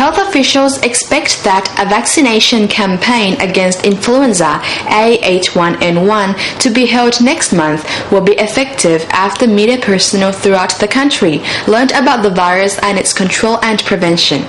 Health officials expect that a vaccination campaign against influenza A H1N1 to be held next month will be effective after media personnel throughout the country learned about the virus and its control and prevention.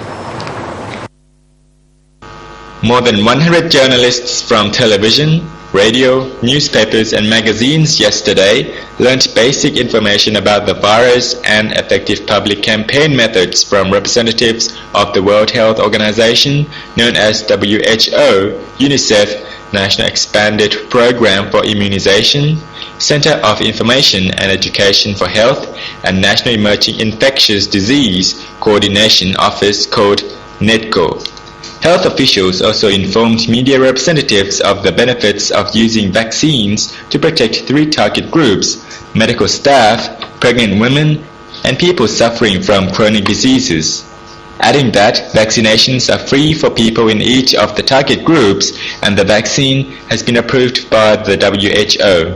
More than 100 journalists from television, radio, newspapers and magazines yesterday learned basic information about the virus and effective public campaign methods from representatives of the World Health Organization known as WHO, UNICEF, National Expanded Program for Immunization, Center of Information and Education for Health, and National Emerging Infectious Disease Coordination Office called NEDCO. Health officials also informed media representatives of the benefits of using vaccines to protect three target groups: medical staff, pregnant women, and people suffering from chronic diseases, adding that vaccinations are free for people in each of the target groups and the vaccine has been approved by the WHO.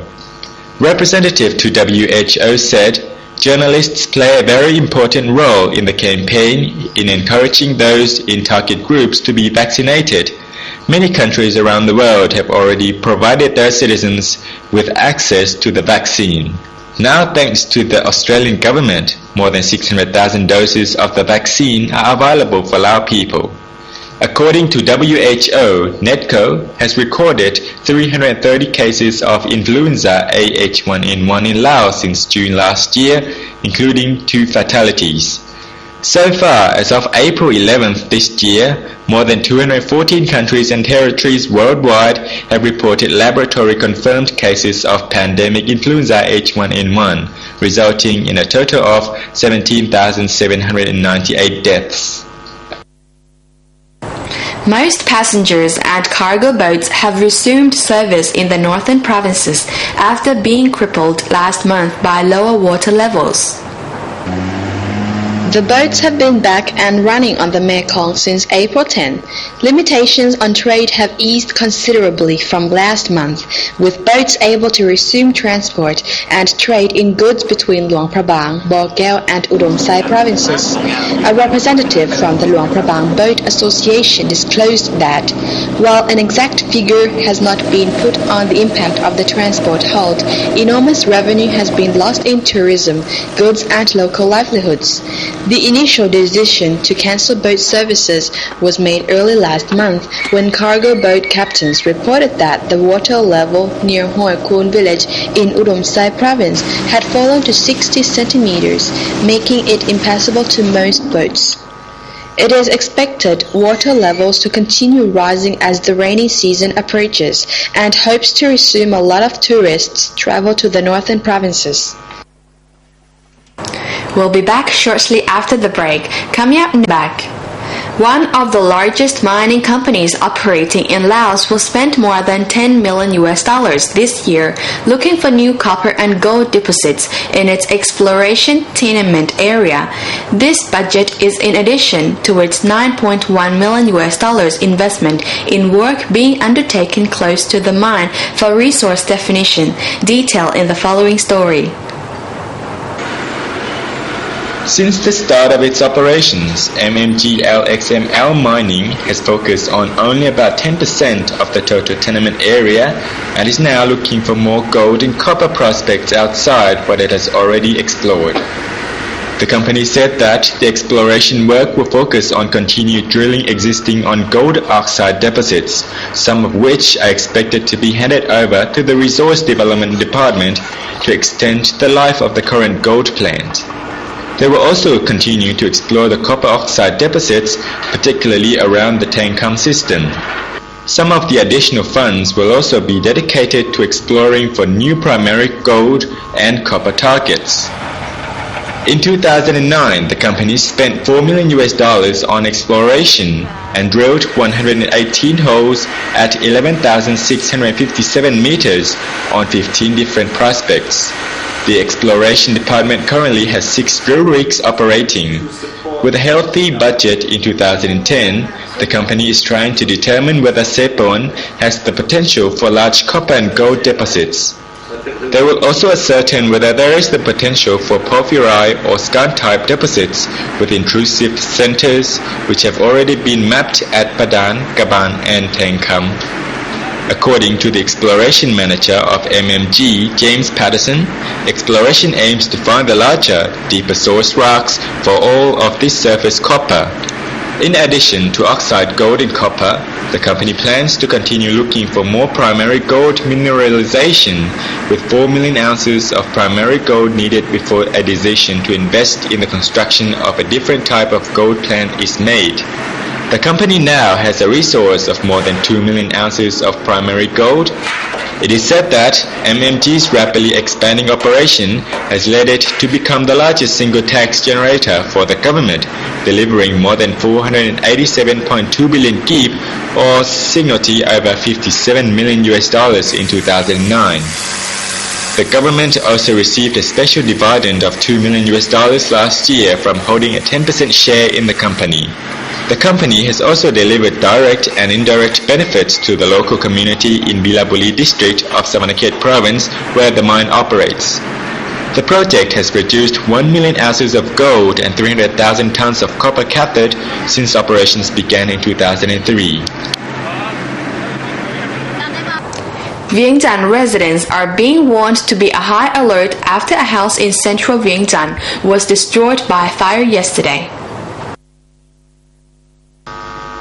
Representative to WHO said, "Journalists play a very important role in the campaign in encouraging those in target groups to be vaccinated. Many countries around the world have already provided their citizens with access to the vaccine. Now, thanks to the Australian government, more than 600,000 doses of the vaccine are available for Lao people." According to WHO, NEDCO has recorded 330 cases of influenza AH1N1 in Laos since June last year, including 2 fatalities. So far, as of April 11th this year, more than 214 countries and territories worldwide have reported laboratory-confirmed cases of pandemic influenza H1N1, resulting in a total of 17,798 deaths. Most passengers and cargo boats have resumed service in the northern provinces after being crippled last month by lower water levels. The boats have been back and running on the Mekong since April 10. Limitations on trade have eased considerably from last month, with boats able to resume transport and trade in goods between Luang Prabang, Bo Kaeo and Udom Sai provinces. A representative from the Luang Prabang Boat Association disclosed that, while an exact figure has not been put on the impact of the transport halt, enormous revenue has been lost in tourism, goods and local livelihoods. The initial decision to cancel boat services was made early last month when cargo boat captains reported that the water level near Hoi Kun village in Udom Sai province had fallen to 60 centimeters, making it impassable to most boats. It is expected water levels to continue rising as the rainy season approaches and hopes to resume a lot of tourists travel to the northern provinces. We'll be back shortly after the break. Coming up back. One of the largest mining companies operating in Laos will spend more than $10 million this year looking for new copper and gold deposits in its exploration tenement area. This budget is in addition to its $9.1 million investment in work being undertaken close to the mine for resource definition. Detail in the following story. Since the start of its operations, MMGLXML Mining has focused on only about 10% of the total tenement area and is now looking for more gold and copper prospects outside what it has already explored. The company said that the exploration work will focus on continued drilling existing on gold oxide deposits, some of which are expected to be handed over to the Resource Development Department to extend the life of the current gold plant. They will also continue to explore the copper oxide deposits, particularly around the Tangkam system. Some of the additional funds will also be dedicated to exploring for new primary gold and copper targets. In 2009, the company spent $4 million on exploration and drilled 118 holes at 11,657 meters on 15 different prospects. The exploration department currently has 6 drill rigs operating. With a healthy budget in 2010, the company is trying to determine whether Sepon has the potential for large copper and gold deposits. They will also ascertain whether there is the potential for porphyry or skarn-type deposits with intrusive centers which have already been mapped at Padan, Kaban and Tengkam. According to the exploration manager of MMG, James Patterson, exploration aims to find the larger, deeper source rocks for all of this surface copper. In addition to oxide gold and copper, the company plans to continue looking for more primary gold mineralization, with 4 million ounces of primary gold needed before a decision to invest in the construction of a different type of gold plant is made. The company now has a resource of more than 2 million ounces of primary gold. It is said that MMG's rapidly expanding operation has led it to become the largest single tax generator for the government, delivering more than 487.2 billion kip or singly over $57 million in 2009. The government also received a special dividend of $2 million last year from holding a 10% share in the company. The company has also delivered direct and indirect benefits to the local community in Bilabuli district of Savanakhet province where the mine operates. The project has produced 1 million ounces of gold and 300,000 tons of copper cathode since operations began in 2003. Vientiane residents are being warned to be on high alert after a house in central Vientiane was destroyed by a fire yesterday.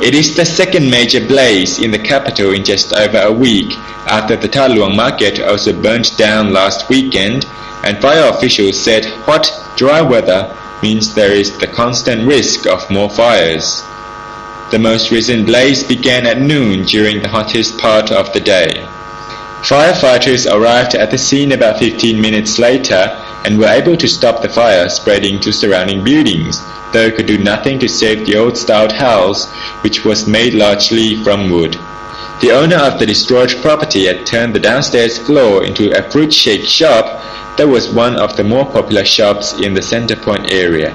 It is the second major blaze in the capital in just over a week, after the Ta Luang market also burnt down last weekend, and fire officials said hot, dry weather means there is the constant risk of more fires. The most recent blaze began at noon during the hottest part of the day. Firefighters arrived at the scene about 15 minutes later and were able to stop the fire spreading to surrounding buildings, though could do nothing to save the old-style house, which was made largely from wood. The owner of the destroyed property had turned the downstairs floor into a fruit shake shop that was one of the more popular shops in the Center Point area.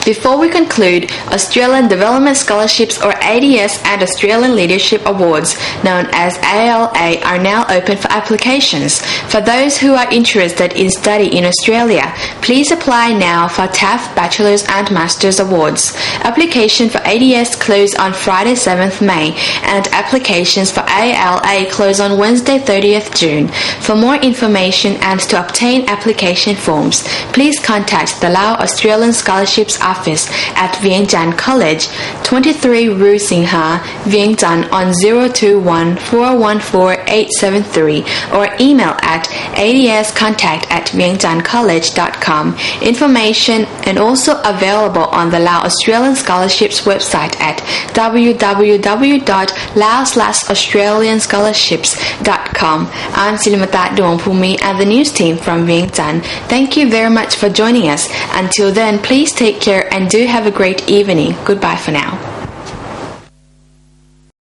Before we conclude, Australian Development Scholarships or ADS and Australian Leadership Awards, known as ALA, are now open for applications. For those who are interested in study in Australia, please apply now for TAFE Bachelor's and Master's Awards. Application for ADS close on Friday 7th May and applications for ALA close on Wednesday 30th June. For more information and to obtain application forms, please contact the Lao Australian Scholarships Office at Vientiane College, 23 Rue Singha, Vientiane on 021-414-873 or email at adscontact@vientianecollege.com. Information and also available on the Lao Australian Scholarships website at www.lao/australianscholarships.com. I'm Silimata Duongpumi and the news team from Vientiane. Thank you very much for joining us. Until then, please take care and do have a great evening. Goodbye for now.